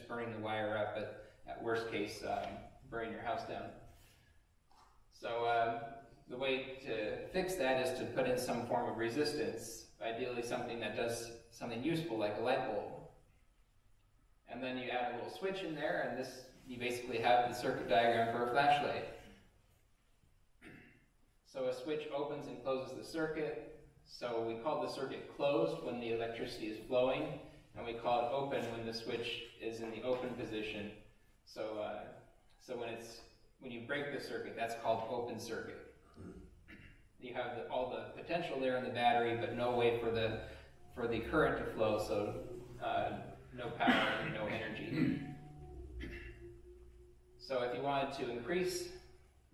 burning the wire up, but at worst case, burning your house down. So the way to fix that is to put in some form of resistance, ideally something that does something useful like a light bulb. And then you add a little switch in there, and this, you basically have the circuit diagram for a flashlight. So a switch opens and closes the circuit. So we call the circuit closed when the electricity is flowing, and we call it open when the switch is in the open position. So when you break the circuit, that's called open circuit. You have all the potential there in the battery, but no way for the current to flow, so no power and no energy. So if you wanted to increase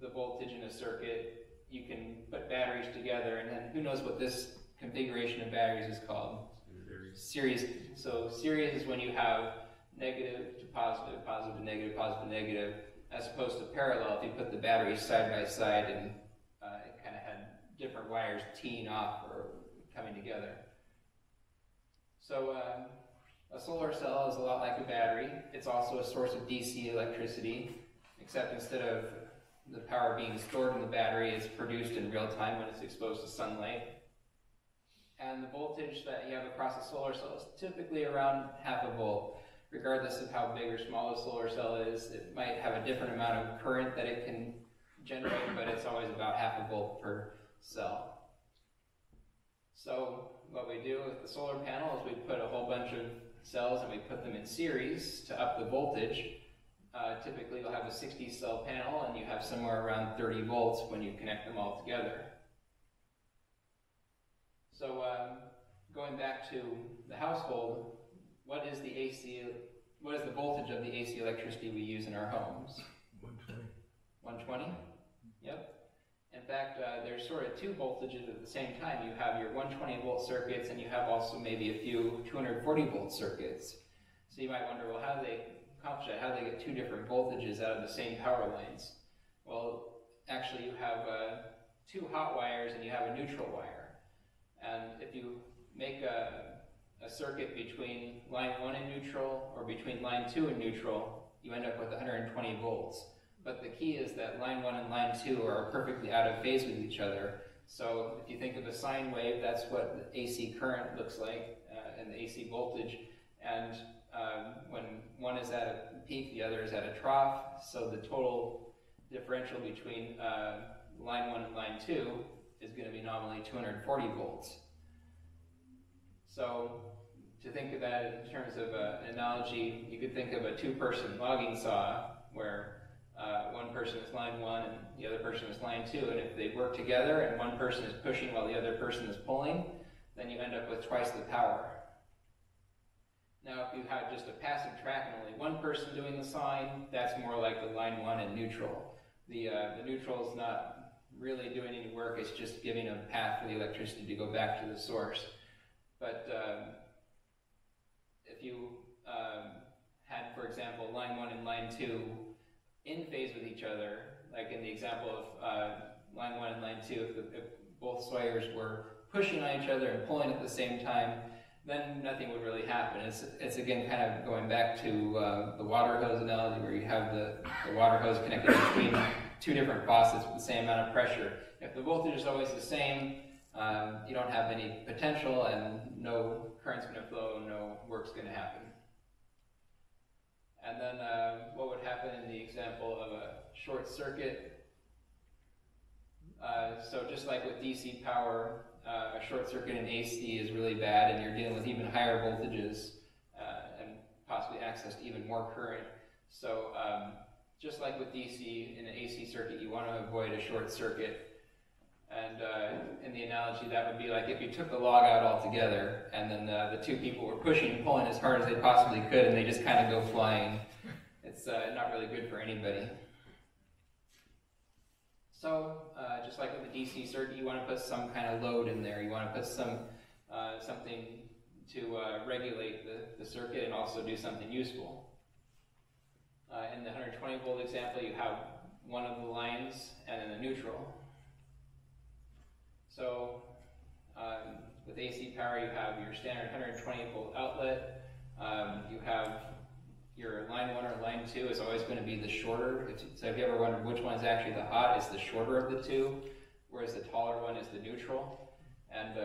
the voltage in a circuit, you can put batteries together, and then who knows what this configuration of batteries is called? Series. So series is when you have negative to positive, positive to negative, positive to negative, as opposed to parallel if you put the batteries side by side and it kind of had different wires teeing off or coming together. So a solar cell is a lot like a battery. It's also a source of DC electricity, except instead of the power being stored in the battery, it's produced in real time when it's exposed to sunlight. And the voltage that you have across a solar cell is typically around 0.5 volt. Regardless of how big or small the solar cell is, it might have a different amount of current that it can generate, but it's always about 0.5 volt per cell. So what we do with the solar panel is we put a whole bunch of cells and we put them in series to up the voltage. Typically you'll have a 60 cell panel and you have somewhere around 30 volts when you connect them all together. So going back to the household, what is the voltage of the AC electricity we use in our homes? 120. 120? Yep. In fact, there's sort of two voltages at the same time. You have your 120 volt circuits and you have also maybe a few 240 volt circuits. So you might wonder, well, how do they accomplish that? How do they get two different voltages out of the same power lines? Well, actually you have two hot wires and you have a neutral wire. And if you make a circuit between line 1 and neutral or between line 2 and neutral, you end up with 120 volts. But the key is that line 1 and line 2 are perfectly out of phase with each other. So if you think of a sine wave, that's what the AC current looks like and the AC voltage. And when one is at a peak, the other is at a trough. So the total differential between line 1 and line 2 is going to be nominally 240 volts. So to think of that in terms of an analogy, you could think of a two-person logging saw where one person is line 1 and the other person is line 2, and if they work together and one person is pushing while the other person is pulling, then you end up with twice the power. Now if you have just a passive track and only one person doing the sawing, that's more like the line 1 and neutral. The neutral is not really doing any work, it's just giving a path for the electricity to go back to the source. But if you had, for example, line 1 and line 2 in phase with each other, like in the example of line 1 and line 2, if both wires were pushing on each other and pulling at the same time, then nothing would really happen. It's again kind of going back to the water hose analogy where you have the water hose connected between two different faucets with the same amount of pressure. If the voltage is always the same, you don't have any potential and no current's going to flow, no work's going to happen. And then what would happen in the example of a short circuit? So just like with DC power, a short circuit in AC is really bad and you're dealing with even higher voltages and possibly access to even more current. So just like with DC in an AC circuit, you want to avoid a short circuit. And in the analogy, that would be like if you took the log out altogether and then the two people were pushing and pulling as hard as they possibly could and they just kind of go flying. It's not really good for anybody. So just like with the DC circuit, you want to put some kind of load in there. You want to put something to regulate the circuit and also do something useful. In the 120 volt example, you have one of the lines and then the neutral. So with AC power, you have your standard 120 volt outlet. You have your line 2 is always going to be the shorter. So if you ever wondered which one is actually the hot, it's the shorter of the two, whereas the taller one is the neutral. And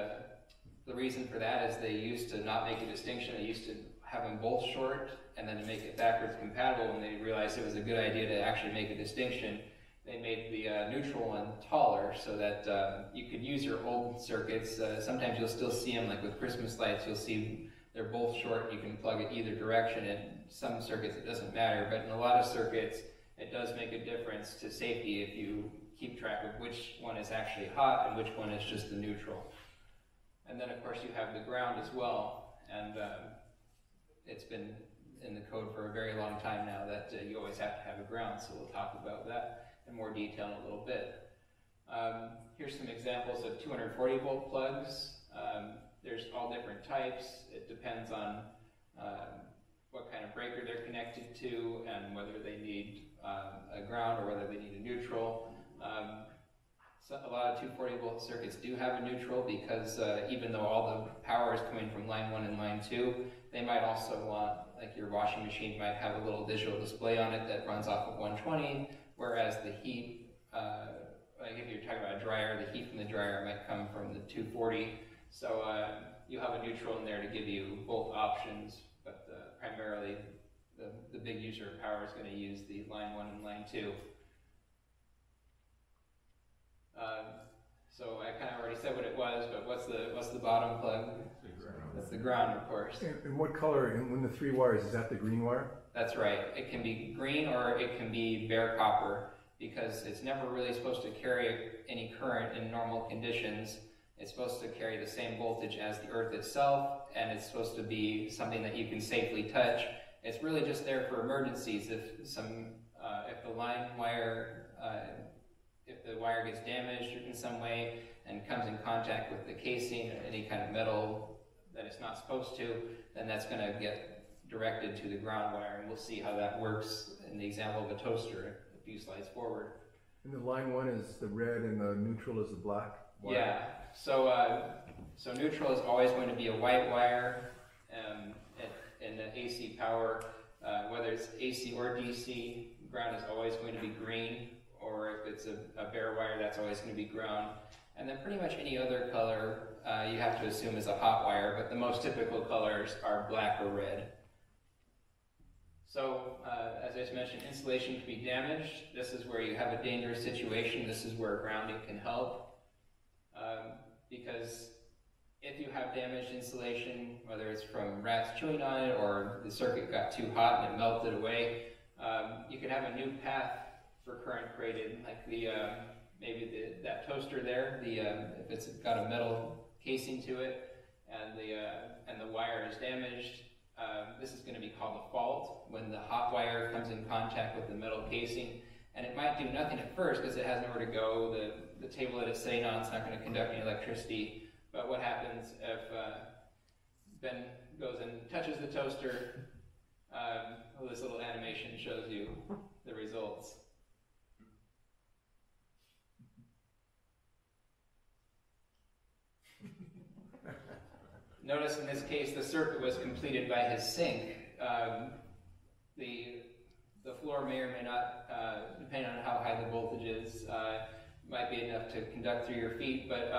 the reason for that is they used to not make a distinction. They used to have them both short, and then to make it backwards compatible, when they realized it was a good idea to actually make a distinction, they made the neutral one taller so that you could use your old circuits. Sometimes you'll still see them, like with Christmas lights, you'll see they're both short. You can plug it either direction. In some circuits it doesn't matter, but in a lot of circuits it does make a difference to safety if you keep track of which one is actually hot and which one is just the neutral. And then of course you have the ground as well, and it's been in the code for a very long time now that you always have to have a ground, so we'll talk about that in more detail in a little bit. Here's some examples of 240 volt plugs. There's all different types. It depends on what kind of breaker they're connected to and whether they need a ground or whether they need a neutral. So a lot of 240 volt circuits do have a neutral because even though all the power is coming from line 1 and line 2, they might also want, like your washing machine might have a little digital display on it that runs off of 120, whereas the heat, like if you're talking about a dryer, the heat from the dryer might come from the 240. So you have a neutral in there to give you both options, but primarily the big user of power is going to use the line 1 and line 2. So I kind of already said what it was, but what's the bottom plug? That's the ground, of course. And what color, and when the 3 wires, is that the green wire? That's right. It can be green or it can be bare copper, because it's never really supposed to carry any current in normal conditions. It's supposed to carry the same voltage as the earth itself, and it's supposed to be something that you can safely touch. It's really just there for emergencies. If the line wire, if the wire gets damaged in some way and comes in contact with the casing or any kind of metal that it's not supposed to, then that's going to get directed to the ground wire, and we'll see how that works in the example of a toaster a few slides forward. And the line 1 is the red and the neutral is the black wire? Yeah, so neutral is always going to be a white wire in the AC power, whether it's AC or DC. Ground is always going to be green, or if it's a bare wire, that's always going to be ground. And then pretty much any other color you have to assume is a hot wire, but the most typical colors are black or red. So, as I just mentioned, insulation can be damaged. This is where you have a dangerous situation. This is where grounding can help. Because if you have damaged insulation, whether it's from rats chewing on it or the circuit got too hot and it melted away, you can have a new path for current created, like that toaster there. If it's got a metal casing to it and the wire is damaged, this is going to be called a fault when the hot wire comes in contact with the metal casing. And it might do nothing at first because it has nowhere to go. The table that it's sitting on is not going to conduct any electricity. But what happens if Ben goes and touches the toaster? This little animation shows you the results. Notice in this case the circuit was completed by his sink. The floor may or may not, depending on how high the voltage is, might be enough to conduct through your feet, but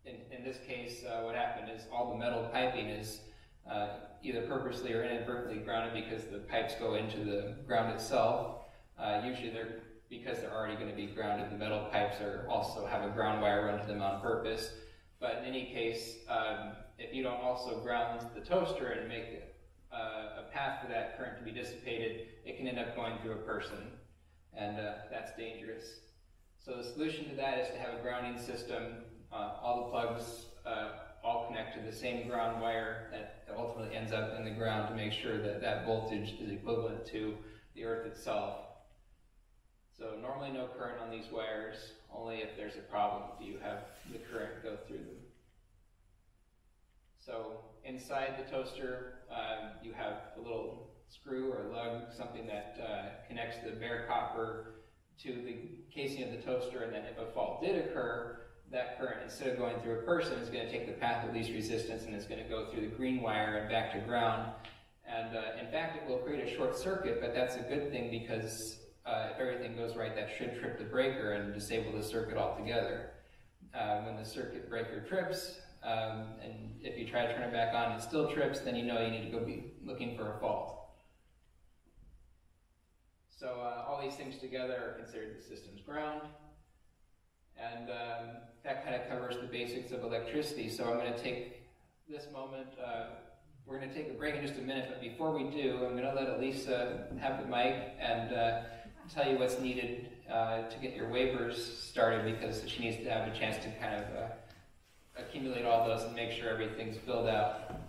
in this case what happened is all the metal piping is either purposely or inadvertently grounded because the pipes go into the ground itself. Usually because they're already going to be grounded, the metal pipes also have a ground wire run to them on purpose. But in any case, if you don't also ground the toaster and make a path for that current to be dissipated, it can end up going through a person, and that's dangerous. So the solution to that is to have a grounding system. All the plugs all connect to the same ground wire that ultimately ends up in the ground to make sure that that voltage is equivalent to the earth itself. So normally no current on these wires, only if there's a problem do you have the current go through them. So inside the toaster, you have a little screw or lug, something that connects the bare copper to the casing of the toaster, and then if a fault did occur, that current, instead of going through a person, is going to take the path of least resistance and is going to go through the green wire and back to ground. And in fact, it will create a short circuit, but that's a good thing because if everything goes right, that should trip the breaker and disable the circuit altogether. When the circuit breaker trips, and if you try to turn it back on and it still trips, then you know you need to go be looking for a fault. So all these things together are considered the system's ground. And that kind of covers the basics of electricity. So I'm going to take this moment. We're going to take a break in just a minute, but before we do, I'm going to let Elisa have the mic and tell you what's needed to get your waivers started, because she needs to have a chance to kind of accumulate all those and make sure everything's filled out.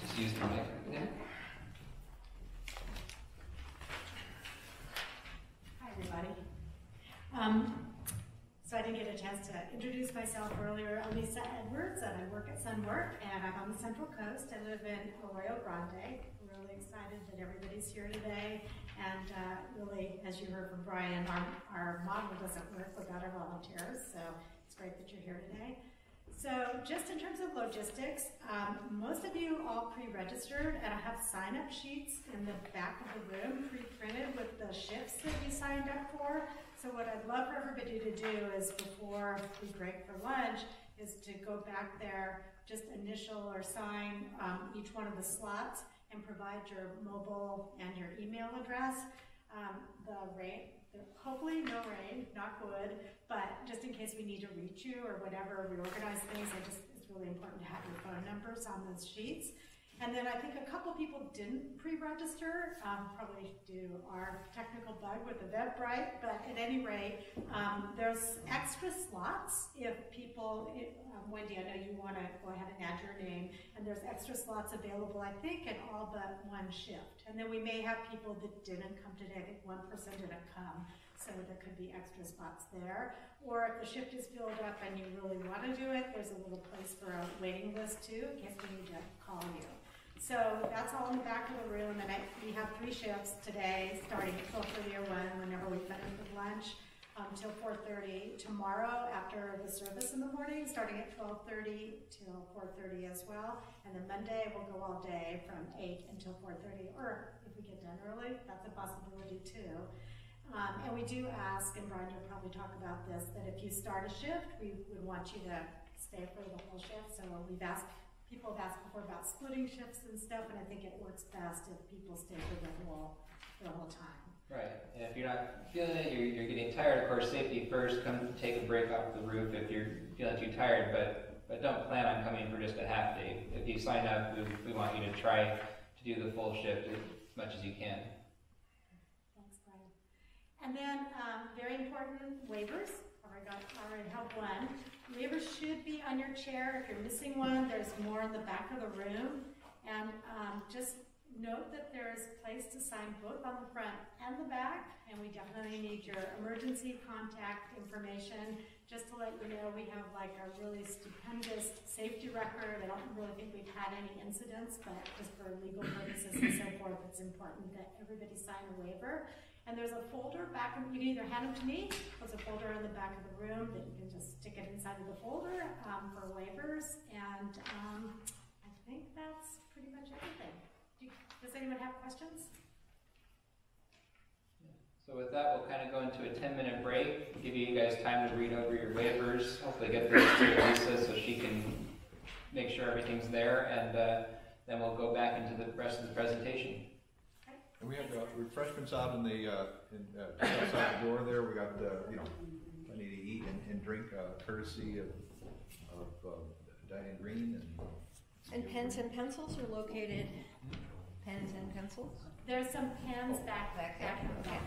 Just use the mic right there. Hi, everybody. So I didn't get a chance to introduce myself earlier. I'm Lisa Edwards, and I work at Sunwork, and I'm on the Central Coast. I live in Arroyo Grande. We're really excited that everybody's here today, and really, as you heard from Brian, our model doesn't work without our volunteers, so it's great that you're here today. So just in terms of logistics, most of you all pre-registered, and I have sign-up sheets in the back of the room pre-printed with the shifts that you signed up for. So what I'd love for everybody to do is, before we break for lunch, is to go back there, just initial or sign each one of the slots and provide your mobile and your email address. Hopefully no rain, knock wood, but just in case we need to reach you or whatever, reorganize things, it's really important to have your phone numbers on those sheets. And then I think a couple people didn't pre-register, probably due to our technical bug with Eventbrite, but at any rate, there's extra slots if people, Wendy, I know you want to go ahead and add your name, and there's extra slots available, I think, in all but one shift. And then we may have people that didn't come today. I think one person didn't come, so there could be extra spots there. Or if the shift is filled up and you really want to do it, there's a little place for a waiting list too, in case we need to call you. So that's all in the back of the room, and we have 3 shifts today, starting at 12:30 or 1, whenever we finish with lunch, till 4:30. Tomorrow, after the service in the morning, starting at 12:30 till 4:30 as well. And then Monday, we'll go all day from 8 until 4:30, or if we get done early, that's a possibility too. And we do ask, and Brian will probably talk about this, that if you start a shift, we would want you to stay for the whole shift. So people have asked before about splitting shifts and stuff, and I think it works best if people stay for the whole time. Right, and if you're not feeling it, you're getting tired, of course, safety first, come take a break off the roof if you're feeling too tired, but don't plan on coming for just a half day. If you sign up, we want you to try to do the full shift as much as you can. Thanks, Brian. And then, very important, waivers. I already have one. Waivers should be on your chair. If you're missing one, there's more in the back of the room. And just note that there is a place to sign both on the front and the back, and we definitely need your emergency contact information. Just to let you know, we have like a really stupendous safety record. I don't really think we've had any incidents, but just for legal purposes and so forth, it's important that everybody sign a waiver. And there's a folder back, you can either hand them to me, there's a folder in the back of the room that you can just stick it inside of the folder for waivers, and I think that's pretty much everything. Does anyone have questions? So with that, we'll kind of go into a 10-minute break, give you guys time to read over your waivers, hopefully get those to Lisa so she can make sure everything's there, and then we'll go back into the rest of the presentation. And we have refreshments out in the just outside the door there. We got plenty to eat and drink, courtesy of Diane Green. And pens and pencils are located. Pens and pencils. There's some pens back there. in the back.